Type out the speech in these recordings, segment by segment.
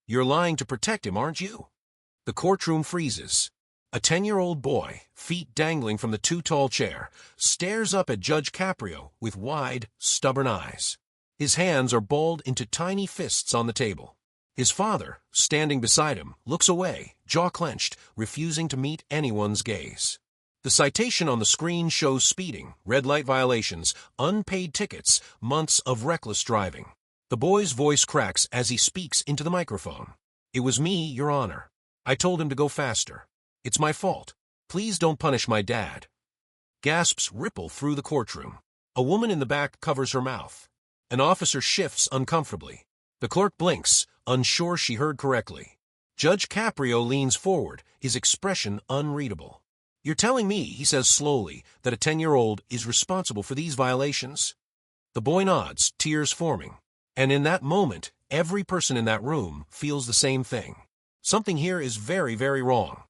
You're lying to protect him, aren't you? The courtroom freezes. A 10-year-old boy, feet dangling from the too-tall chair, stares up at Judge Caprio with wide, stubborn eyes. His hands are balled into tiny fists on the table. His father, standing beside him, looks away, jaw clenched, refusing to meet anyone's gaze. The citation on the screen shows speeding, red light violations, unpaid tickets, months of reckless driving. The boy's voice cracks as he speaks into the microphone. "It was me, Your Honor. I told him to go faster. It's my fault. Please don't punish my dad." Gasps ripple through the courtroom. A woman in the back covers her mouth. An officer shifts uncomfortably. The clerk blinks, unsure she heard correctly. Judge Caprio leans forward, his expression unreadable. "You're telling me," he says slowly, "that a 10-year-old is responsible for these violations?" The boy nods, tears forming. And in that moment, every person in that room feels the same thing. Something here is very, very wrong.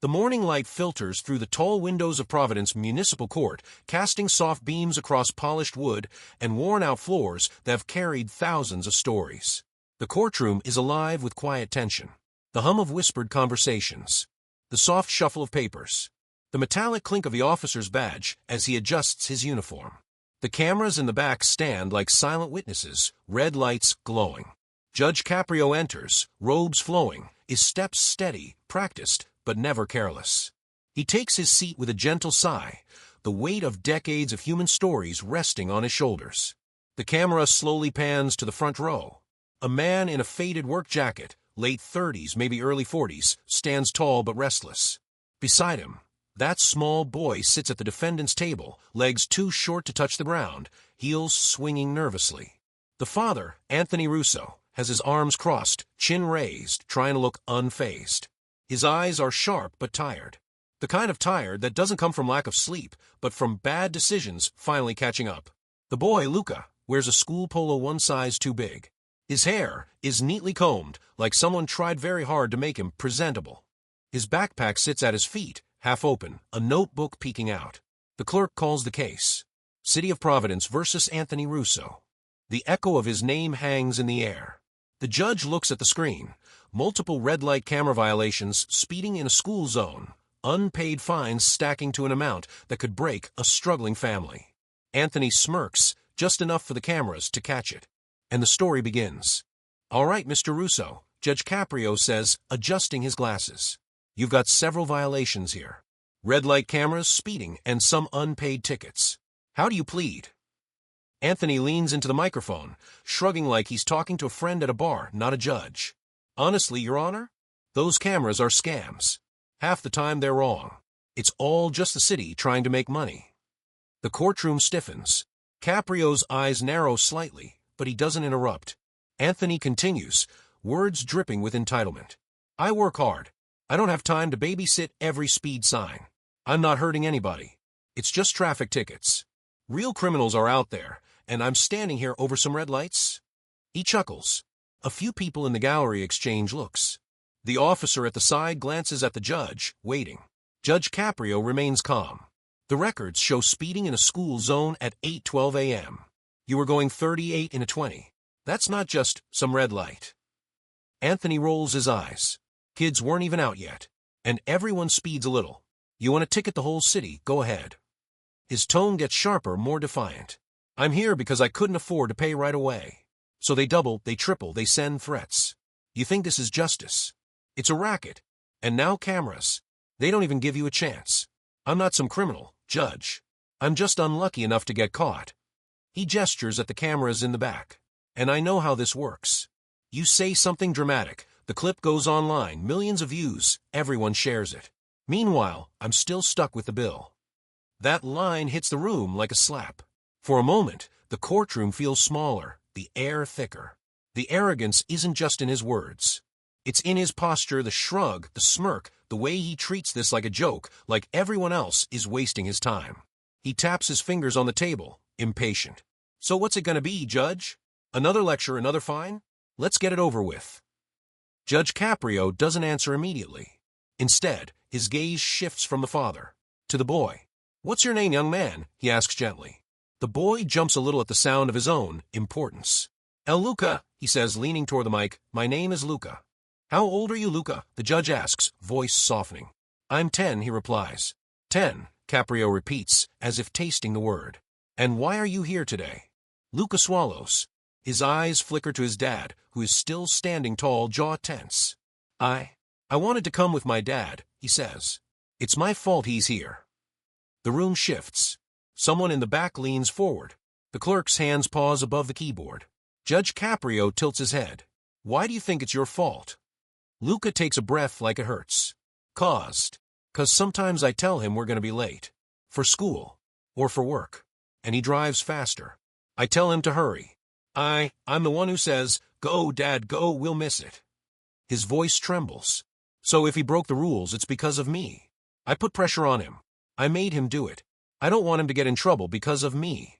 The morning light filters through the tall windows of Providence Municipal Court, casting soft beams across polished wood and worn-out floors that have carried thousands of stories. The courtroom is alive with quiet tension. The hum of whispered conversations. The soft shuffle of papers. The metallic clink of the officer's badge as he adjusts his uniform. The cameras in the back stand like silent witnesses, red lights glowing. Judge Caprio enters, robes flowing, his steps steady, practiced, but never careless. He takes his seat with a gentle sigh, the weight of decades of human stories resting on his shoulders. The camera slowly pans to the front row. A man in a faded work jacket, late 30s, maybe early 40s, stands tall but restless. Beside him, that small boy sits at the defendant's table, legs too short to touch the ground, heels swinging nervously. The father, Anthony Russo, has his arms crossed, chin raised, trying to look unfazed. His eyes are sharp but tired. The kind of tired that doesn't come from lack of sleep, but from bad decisions finally catching up. The boy, Luca, wears a school polo one size too big. His hair is neatly combed, like someone tried very hard to make him presentable. His backpack sits at his feet, half open, a notebook peeking out. The clerk calls the case. City of Providence versus Anthony Russo. The echo of his name hangs in the air. The judge looks at the screen. Multiple red light camera violations, speeding in a school zone, unpaid fines stacking to an amount that could break a struggling family. Anthony smirks, just enough for the cameras to catch it. And the story begins. "All right, Mr. Russo," Judge Caprio says, adjusting his glasses. "You've got several violations here. Red light cameras, speeding, and some unpaid tickets. How do you plead?" Anthony leans into the microphone, shrugging like he's talking to a friend at a bar, not a judge. "Honestly, Your Honor, those cameras are scams. Half the time they're wrong. It's all just the city trying to make money." The courtroom stiffens. Caprio's eyes narrow slightly, but he doesn't interrupt. Anthony continues, words dripping with entitlement. "I work hard. I don't have time to babysit every speed sign. I'm not hurting anybody. It's just traffic tickets. Real criminals are out there, and I'm standing here over some red lights?" He chuckles. A few people in the gallery exchange looks. The officer at the side glances at the judge, waiting. Judge Caprio remains calm. The records show speeding in a school zone at 8:12 a.m. You were going 38 in a 20. That's not just some red light. Anthony rolls his eyes. Kids weren't even out yet. And everyone speeds a little. You want to ticket the whole city, go ahead. His tone gets sharper, more defiant. "I'm here because I couldn't afford to pay right away. So they double, they triple, they send threats. You think this is justice? It's a racket. And now cameras. They don't even give you a chance. I'm not some criminal, Judge. I'm just unlucky enough to get caught." He gestures at the cameras in the back. "And I know how this works. You say something dramatic, the clip goes online, millions of views, everyone shares it. Meanwhile, I'm still stuck with the bill." That line hits the room like a slap. For a moment, the courtroom feels smaller, the air thicker. The arrogance isn't just in his words. It's in his posture, the shrug, the smirk, the way he treats this like a joke, like everyone else is wasting his time. He taps his fingers on the table, impatient. "So what's it going to be, Judge? Another lecture, another fine? Let's get it over with." Judge Caprio doesn't answer immediately. Instead, his gaze shifts from the father to the boy. "What's your name, young man?" he asks gently. The boy jumps a little at the sound of his own importance. "El Luca," he says, leaning toward the mic. "My name is Luca." How old are you, Luca? The judge asks, voice softening. I'm 10, he replies. 10, Caprio repeats, as if tasting the word. And why are you here today? Luca swallows. His eyes flicker to his dad, who is still standing tall, jaw tense. I wanted to come with my dad, he says. It's my fault he's here. The room shifts. Someone in the back leans forward. The clerk's hands pause above the keyboard. Judge Caprio tilts his head. Why do you think it's your fault? Luca takes a breath like it hurts. 'Cause sometimes I tell him we're going to be late. For school. Or for work. And he drives faster. I tell him to hurry. I'm the one who says, go, Dad, go, we'll miss it. His voice trembles. So if he broke the rules, it's because of me. I put pressure on him. I made him do it. I don't want him to get in trouble because of me.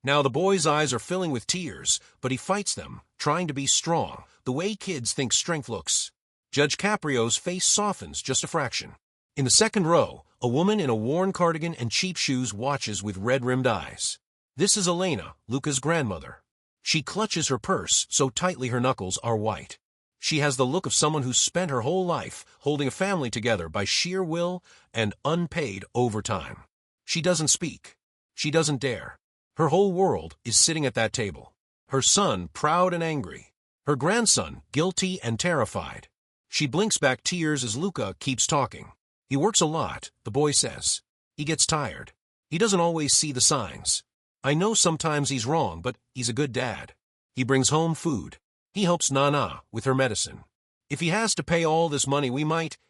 Now the boy's eyes are filling with tears, but he fights them, trying to be strong, the way kids think strength looks. Judge Caprio's face softens just a fraction. In the second row, a woman in a worn cardigan and cheap shoes watches with red-rimmed eyes. This is Elena, Luca's grandmother. She clutches her purse so tightly her knuckles are white. She has the look of someone who's spent her whole life holding a family together by sheer will and unpaid overtime. She doesn't speak. She doesn't dare. Her whole world is sitting at that table. Her son, proud and angry. Her grandson, guilty and terrified. She blinks back tears as Luca keeps talking. He works a lot, the boy says. He gets tired. He doesn't always see the signs. I know sometimes he's wrong, but he's a good dad. He brings home food. He helps Nana with her medicine. If he has to pay all this money,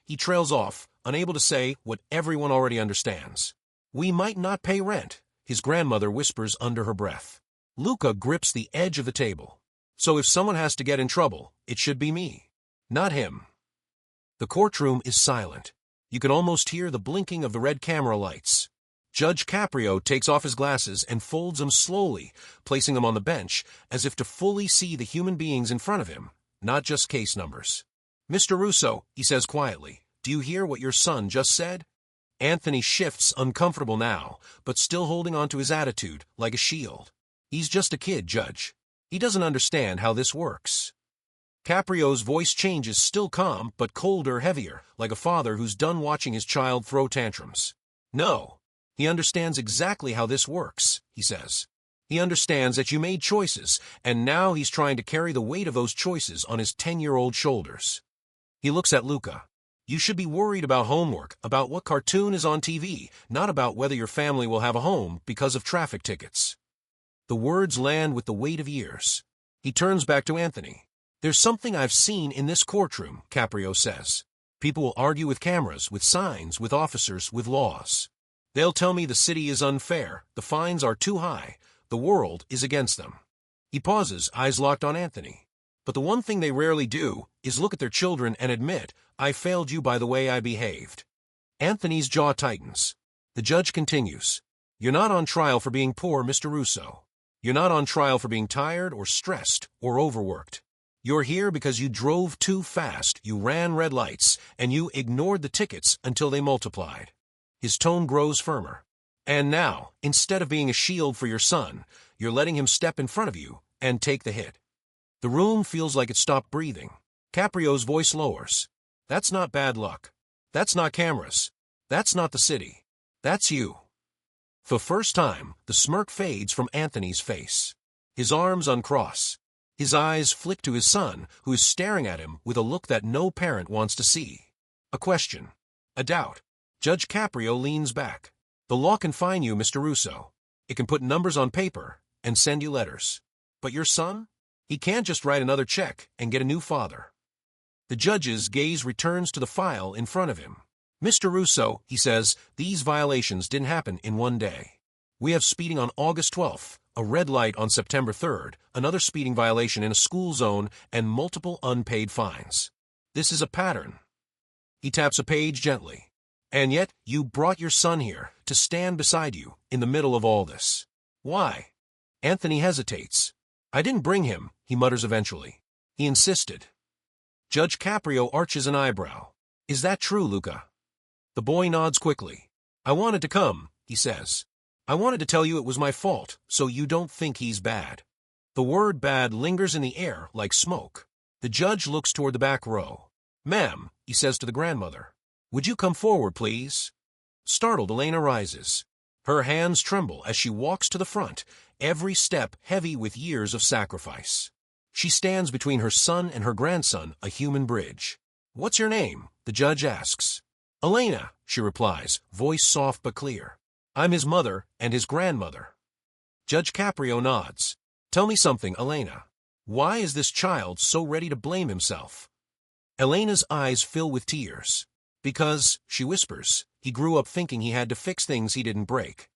he trails off, unable to say what everyone already understands. We might not pay rent, his grandmother whispers under her breath. Luca grips the edge of the table. So if someone has to get in trouble, it should be me, not him. The courtroom is silent. You can almost hear the blinking of the red camera lights. Judge Caprio takes off his glasses and folds them slowly, placing them on the bench, as if to fully see the human beings in front of him, not just case numbers. Mr. Russo, he says quietly, do you hear what your son just said? Anthony shifts, uncomfortable now, but still holding on to his attitude like a shield. He's just a kid, Judge. He doesn't understand how this works. Caprio's voice changes, still calm, but colder, heavier, like a father who's done watching his child throw tantrums. No. He understands exactly how this works, he says. He understands that you made choices, and now he's trying to carry the weight of those choices on his 10-year-old shoulders. He looks at Luca. You should be worried about homework, about what cartoon is on TV, not about whether your family will have a home because of traffic tickets. The words land with the weight of years. He turns back to Anthony. There's something I've seen in this courtroom, Caprio says. People will argue with cameras, with signs, with officers, with laws. They'll tell me the city is unfair, the fines are too high, the world is against them. He pauses, eyes locked on Anthony. But the one thing they rarely do is look at their children and admit, I failed you by the way I behaved. Anthony's jaw tightens. The judge continues. You're not on trial for being poor, Mr. Russo. You're not on trial for being tired or stressed or overworked. You're here because you drove too fast, you ran red lights, and you ignored the tickets until they multiplied. His tone grows firmer. And now, instead of being a shield for your son, you're letting him step in front of you and take the hit. The room feels like it stopped breathing. Caprio's voice lowers. That's not bad luck. That's not cameras. That's not the city. That's you. For the first time, the smirk fades from Anthony's face. His arms uncross. His eyes flick to his son, who is staring at him with a look that no parent wants to see. A question. A doubt. Judge Caprio leans back. The law can fine you, Mr. Russo. It can put numbers on paper and send you letters. But your son? He can't just write another check and get a new father. The judge's gaze returns to the file in front of him. Mr. Russo, he says, these violations didn't happen in one day. We have speeding on August 12th, a red light on September 3rd, another speeding violation in a school zone, and multiple unpaid fines. This is a pattern. He taps a page gently. And yet, you brought your son here to stand beside you in the middle of all this. Why? Anthony hesitates. I didn't bring him, he mutters eventually. He insisted. Judge Caprio arches an eyebrow. Is that true, Luca? The boy nods quickly. I wanted to come, he says. I wanted to tell you it was my fault, so you don't think he's bad. The word bad lingers in the air like smoke. The judge looks toward the back row. "Ma'am," he says to the grandmother, "would you come forward, please?" Startled, Elena rises. Her hands tremble as she walks to the front, every step heavy with years of sacrifice. She stands between her son and her grandson, a human bridge. "What's your name?" the judge asks. "Elena," she replies, voice soft but clear. "I'm his mother and his grandmother." Judge Caprio nods. "Tell me something, Elena. Why is this child so ready to blame himself?" Elena's eyes fill with tears. "Because," she whispers, "he grew up thinking he had to fix things he didn't break."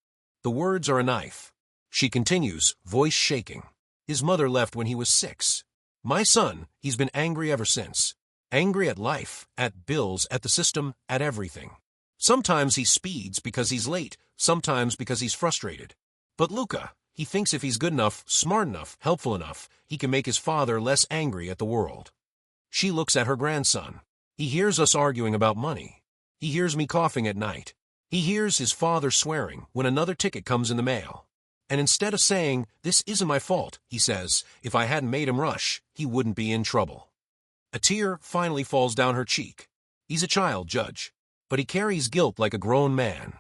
The words are a knife. She continues, voice shaking. "His mother left when he was 6. My son, he's been angry ever since. Angry at life, at bills, at the system, at everything. Sometimes he speeds because he's late, sometimes because he's frustrated. But Luca, he thinks if he's good enough, smart enough, helpful enough, he can make his father less angry at the world." She looks at her grandson. He hears us arguing about money. He hears me coughing at night. He hears his father swearing when another ticket comes in the mail. And instead of saying, "This isn't my fault," he says, "if I hadn't made him rush, he wouldn't be in trouble." A tear finally falls down her cheek. He's a child, Judge, but he carries guilt like a grown man.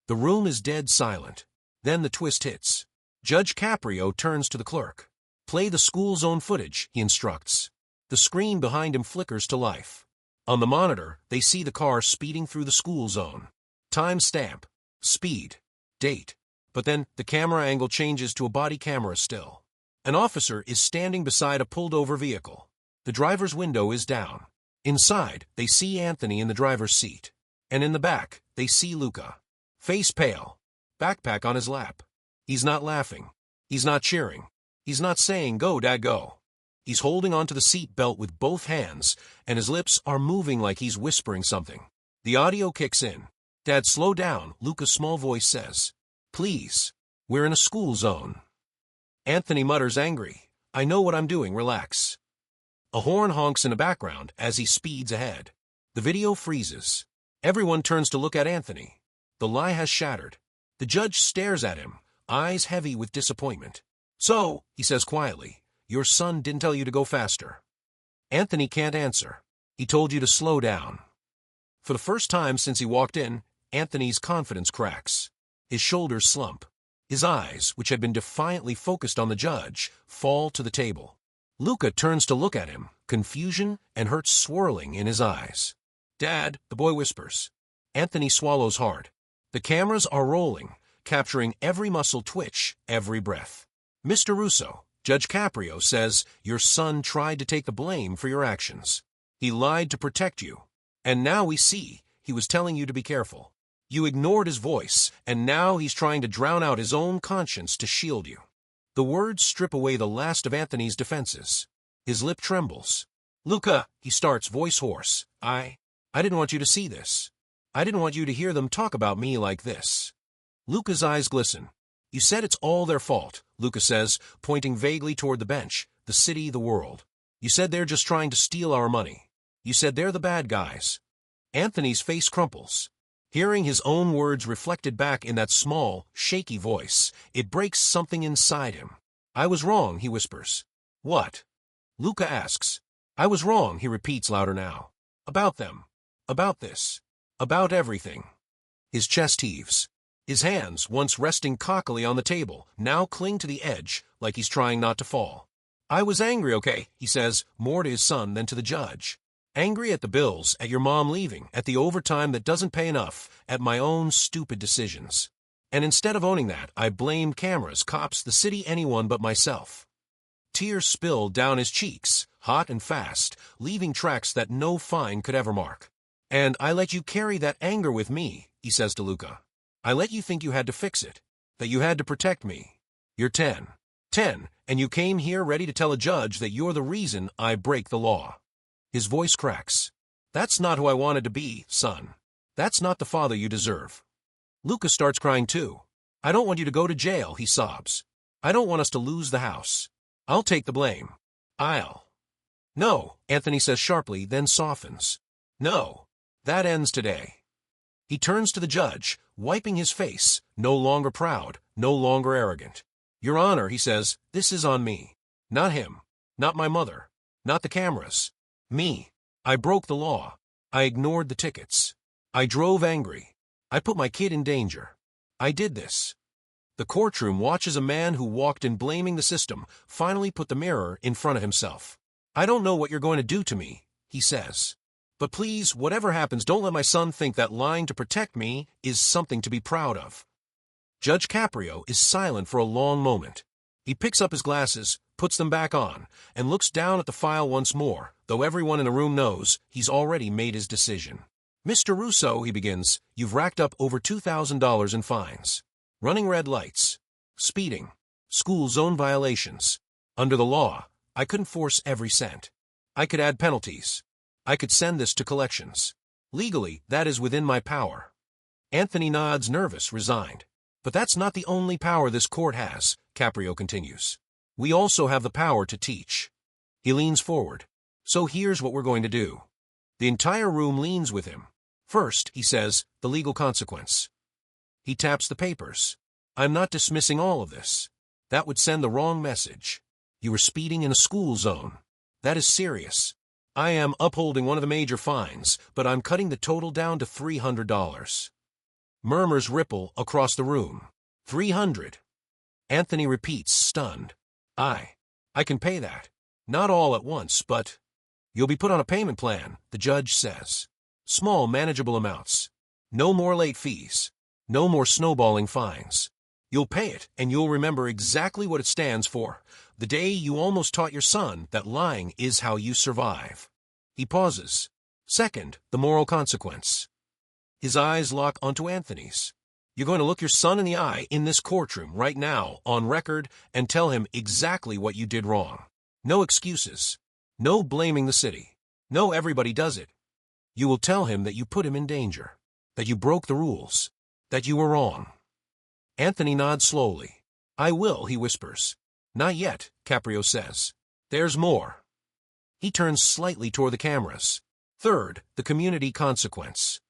The room is dead silent. Then the twist hits. Judge Caprio turns to the clerk. "Play the school zone footage," he instructs. The screen behind him flickers to life. On the monitor, they see the car speeding through the school zone. Time stamp, speed, date. But then the camera angle changes to a body camera still. An officer is standing beside a pulled-over vehicle. The driver's window is down. Inside, they see Anthony in the driver's seat. And in the back, they see Luca. Face pale, backpack on his lap. He's not laughing. He's not cheering. He's not saying, "Go, Dad, go." He's holding onto the seat belt with both hands, and his lips are moving like he's whispering something. The audio kicks in. "Dad, slow down," Luca's small voice says. "Please. We're in a school zone." Anthony mutters angry, "I know what I'm doing, relax." A horn honks in the background as he speeds ahead. The video freezes. Everyone turns to look at Anthony. The lie has shattered. The judge stares at him, eyes heavy with disappointment. "So," he says quietly, "your son didn't tell you to go faster." Anthony can't answer. "He told you to slow down." For the first time since he walked in, Anthony's confidence cracks. His shoulders slump. His eyes, which had been defiantly focused on the judge, fall to the table. Luca turns to look at him, confusion and hurt swirling in his eyes. "Dad," the boy whispers. Anthony swallows hard. The cameras are rolling, capturing every muscle twitch, every breath. "Mr. Russo, Judge Caprio says your son tried to take the blame for your actions. He lied to protect you. And now we see he was telling you to be careful. You ignored his voice, and now he's trying to drown out his own conscience to shield you." The words strip away the last of Anthony's defenses. His lip trembles. "Luca," he starts, voice hoarse, I didn't want you to see this. I didn't want you to hear them talk about me like this." Luca's eyes glisten. "You said it's all their fault," Luca says, pointing vaguely toward the bench, the city, the world. "You said they're just trying to steal our money. You said they're the bad guys." Anthony's face crumples. Hearing his own words reflected back in that small, shaky voice, it breaks something inside him. "I was wrong," he whispers. "What?" Luca asks. "I was wrong," he repeats louder now. "About them. About this. About everything." His chest heaves. His hands, once resting cockily on the table, now cling to the edge, like he's trying not to fall. "I was angry, okay," he says, more to his son than to the judge. "Angry at the bills, at your mom leaving, at the overtime that doesn't pay enough, at my own stupid decisions. And instead of owning that, I blamed cameras, cops, the city, anyone but myself." Tears spill down his cheeks, hot and fast, leaving tracks that no fine could ever mark. "And I let you carry that anger with me," he says to Luca. "I let you think you had to fix it, that you had to protect me. You're 10, and you came here ready to tell a judge that you're the reason I break the law." His voice cracks. "That's not who I wanted to be, son. That's not the father you deserve." Luca starts crying too. "I don't want you to go to jail," he sobs. "I don't want us to lose the house. I'll take the blame. I'll." "No," Anthony says sharply, then softens. "No. That ends today." He turns to the judge, wiping his face, no longer proud, no longer arrogant. "Your Honor," he says, "this is on me. Not him. Not my mother. Not the cameras. Me. I broke the law. I ignored the tickets. I drove angry. I put my kid in danger. I did this. The courtroom watches a man who walked in blaming the system finally put the mirror in front of himself. I don't know what you're going to do to me, he says. But please, whatever happens, don't let my son think that lying to protect me is something to be proud of. Judge Caprio is silent for a long moment. He picks up his glasses, puts them back on, and looks down at the file once more, though everyone in the room knows he's already made his decision. Mr. Russo, he begins, you've racked up over $2,000 in fines. Running red lights, speeding, school zone violations. Under the law, I couldn't force every cent. I could add penalties. I could send this to collections. Legally, that is within my power. Anthony nods, nervous, resigned. But that's not the only power this court has, Caprio continues. We also have the power to teach. He leans forward. So here's what we're going to do. The entire room leans with him. First, he says, the legal consequence. He taps the papers. I'm not dismissing all of this. That would send the wrong message. You were speeding in a school zone. That is serious. I am upholding one of the major fines, but I'm cutting the total down to $300. Murmurs ripple across the room. 300. Anthony repeats, stunned. I can pay that. Not all at once, but... You'll be put on a payment plan, the judge says. Small, manageable amounts. No more late fees. No more snowballing fines. You'll pay it, and you'll remember exactly what it stands for. The day you almost taught your son that lying is how you survive. He pauses. Second, the moral consequence. His eyes lock onto Anthony's. You're going to look your son in the eye in this courtroom right now, on record, and tell him exactly what you did wrong. No excuses. No blaming the city. No, everybody does it. You will tell him that you put him in danger. That you broke the rules. That you were wrong. Anthony nods slowly. I will, he whispers. Not yet, Caprio says. There's more. He turns slightly toward the cameras. Third, the community consequence.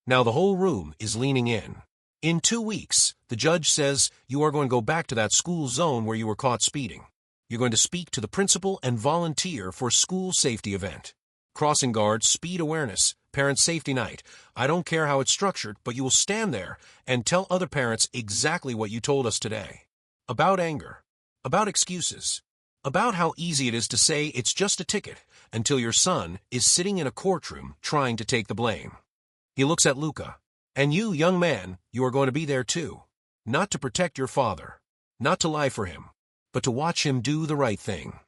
Now the whole room is leaning in. In 2 weeks, the judge says you are going to go back to that school zone where you were caught speeding. You're going to speak to the principal and volunteer for a school safety event. Crossing guards, speed awareness, parent safety night. I don't care how it's structured, but you will stand there and tell other parents exactly what you told us today. About anger. About excuses. About how easy it is to say it's just a ticket until your son is sitting in a courtroom trying to take the blame. He looks at Luca. And you, young man, you are going to be there too. Not to protect your father. Not to lie for him. But to watch him do the right thing.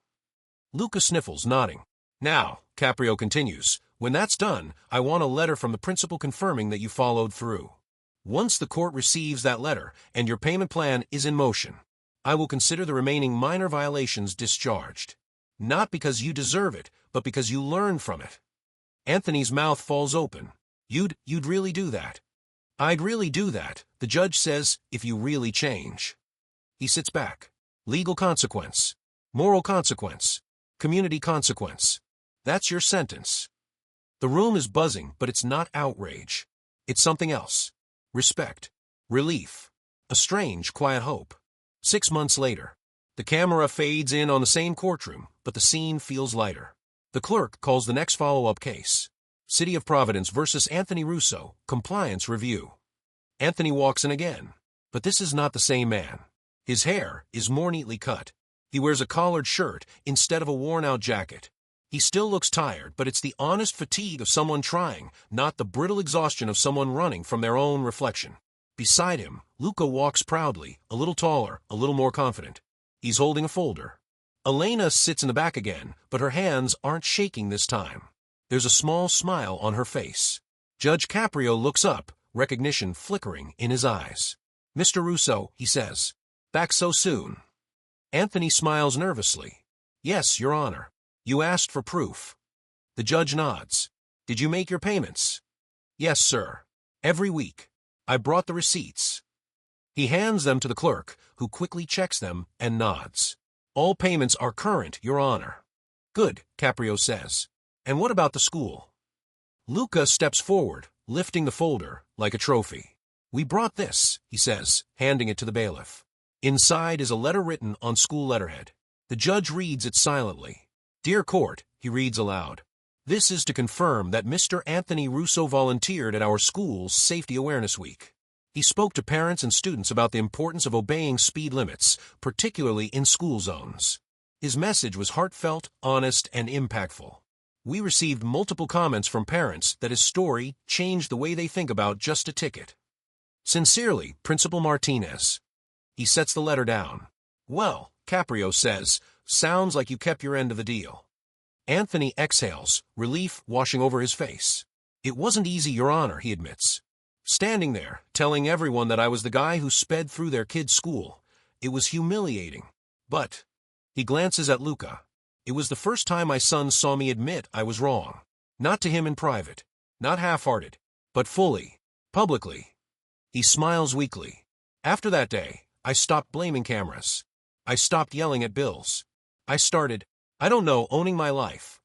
Luca sniffles, nodding. Now, Caprio continues, when that's done, I want a letter from the principal confirming that you followed through. Once the court receives that letter and your payment plan is in motion, I will consider the remaining minor violations discharged. Not because you deserve it, but because you learned from it. Anthony's mouth falls open. You'd really do that? I'd really do that, the judge says, if you really change. He sits back. Legal consequence. Moral consequence. Community consequence. That's your sentence. The room is buzzing, but it's not outrage. It's something else. Respect. Relief. A strange, quiet hope. 6 months later. The camera fades in on the same courtroom, but the scene feels lighter. The clerk calls the next follow-up case. City of Providence versus Anthony Russo, compliance review. Anthony walks in again, but this is not the same man. His hair is more neatly cut. He wears a collared shirt instead of a worn-out jacket. He still looks tired, but it's the honest fatigue of someone trying, not the brittle exhaustion of someone running from their own reflection. Beside him, Luca walks proudly, a little taller, a little more confident. He's holding a folder. Elena sits in the back again, but her hands aren't shaking this time. There's a small smile on her face. Judge Caprio looks up, recognition flickering in his eyes. Mr. Russo, he says. Back so soon? Anthony smiles nervously. Yes, Your Honor. You asked for proof. The judge nods. Did you make your payments? Yes, sir. Every week. I brought the receipts. He hands them to the clerk, who quickly checks them and nods. All payments are current, Your Honor. Good, Caprio says. And what about the school? Luca steps forward, lifting the folder like a trophy. We brought this, he says, handing it to the bailiff. Inside is a letter written on school letterhead. The judge reads it silently. Dear Court, he reads aloud. This is to confirm that Mr. Anthony Russo volunteered at our school's Safety Awareness Week. He spoke to parents and students about the importance of obeying speed limits, particularly in school zones. His message was heartfelt, honest, and impactful. We received multiple comments from parents that his story changed the way they think about just a ticket. Sincerely, Principal Martinez. He sets the letter down. Well, Caprio says, sounds like you kept your end of the deal. Anthony exhales, relief washing over his face. It wasn't easy, Your Honor, he admits. Standing there, telling everyone that I was the guy who sped through their kid's school. It was humiliating. But, he glances at Luca. It was the first time my son saw me admit I was wrong. Not to him in private, not half-hearted, but fully, publicly. He smiles weakly. After that day, I stopped blaming cameras. I stopped yelling at bills. I started, owning my life.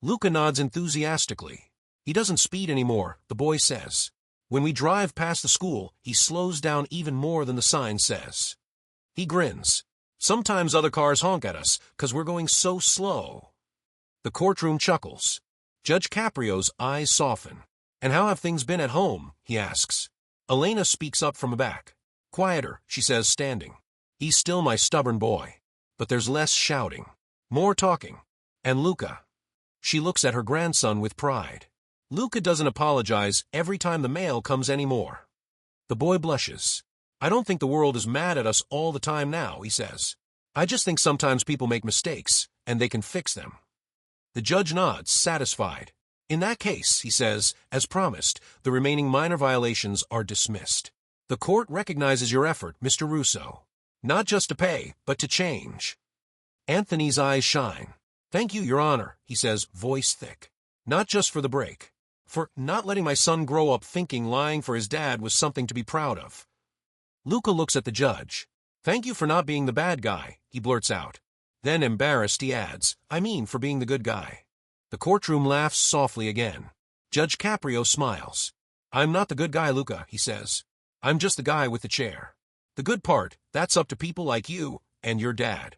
Luca nods enthusiastically. He doesn't speed anymore, the boy says. When we drive past the school, he slows down even more than the sign says. He grins. Sometimes other cars honk at us, 'cause we're going so slow. The courtroom chuckles. Judge Caprio's eyes soften. And how have things been at home, he asks. Elena speaks up from the back. Quieter, she says, standing. He's still my stubborn boy. But there's less shouting. More talking. And Luca. She looks at her grandson with pride. Luca doesn't apologize every time the mail comes anymore. The boy blushes. I don't think the world is mad at us all the time now, he says. I just think sometimes people make mistakes, and they can fix them. The judge nods, satisfied. In that case, he says, as promised, the remaining minor violations are dismissed. The court recognizes your effort, Mr. Russo. Not just to pay, but to change. Anthony's eyes shine. Thank you, Your Honor, he says, voice thick. Not just for the break. For not letting my son grow up thinking lying for his dad was something to be proud of. Luca looks at the judge. Thank you for not being the bad guy, he blurts out. Then, embarrassed, he adds, I mean for being the good guy. The courtroom laughs softly again. Judge Caprio smiles. I'm not the good guy, Luca, he says. I'm just the guy with the chair. The good part, that's up to people like you and your dad.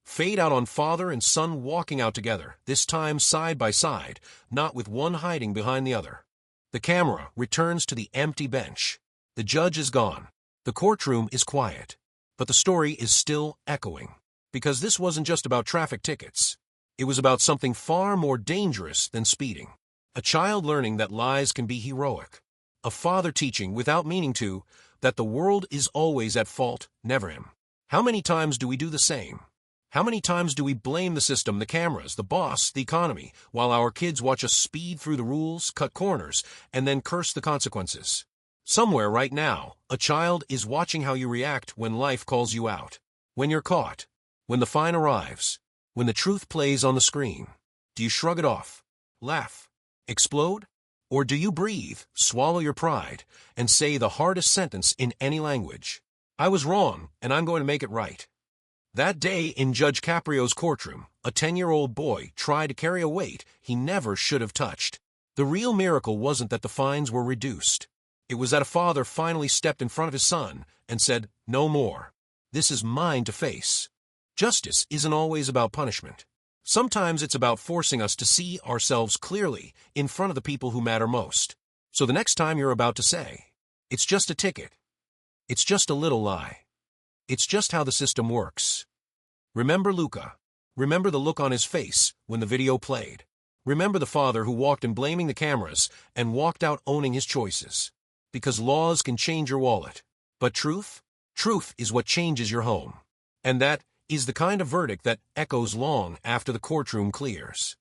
Fade out on father and son walking out together, this time side by side, not with one hiding behind the other. The camera returns to the empty bench. The judge is gone. The courtroom is quiet. But the story is still echoing. Because this wasn't just about traffic tickets. It was about something far more dangerous than speeding. A child learning that lies can be heroic. A father teaching, without meaning to, that the world is always at fault, never him. How many times do we do the same? How many times do we blame the system, the cameras, the boss, the economy, while our kids watch us speed through the rules, cut corners, and then curse the consequences? Somewhere right now, a child is watching how you react when life calls you out. When you're caught. When the fine arrives. When the truth plays on the screen. Do you shrug it off? Laugh? Explode? Or do you breathe, swallow your pride, and say the hardest sentence in any language? I was wrong, and I'm going to make it right. That day in Judge Caprio's courtroom, a 10-year-old boy tried to carry a weight he never should have touched. The real miracle wasn't that the fines were reduced. It was that a father finally stepped in front of his son and said, no more. This is mine to face. Justice isn't always about punishment. Sometimes it's about forcing us to see ourselves clearly in front of the people who matter most. So the next time you're about to say, it's just a ticket. It's just a little lie. It's just how the system works. Remember Luca. Remember the look on his face when the video played. Remember the father who walked in blaming the cameras and walked out owning his choices. Because laws can change your wallet. But truth? Truth is what changes your home. And that is the kind of verdict that echoes long after the courtroom clears.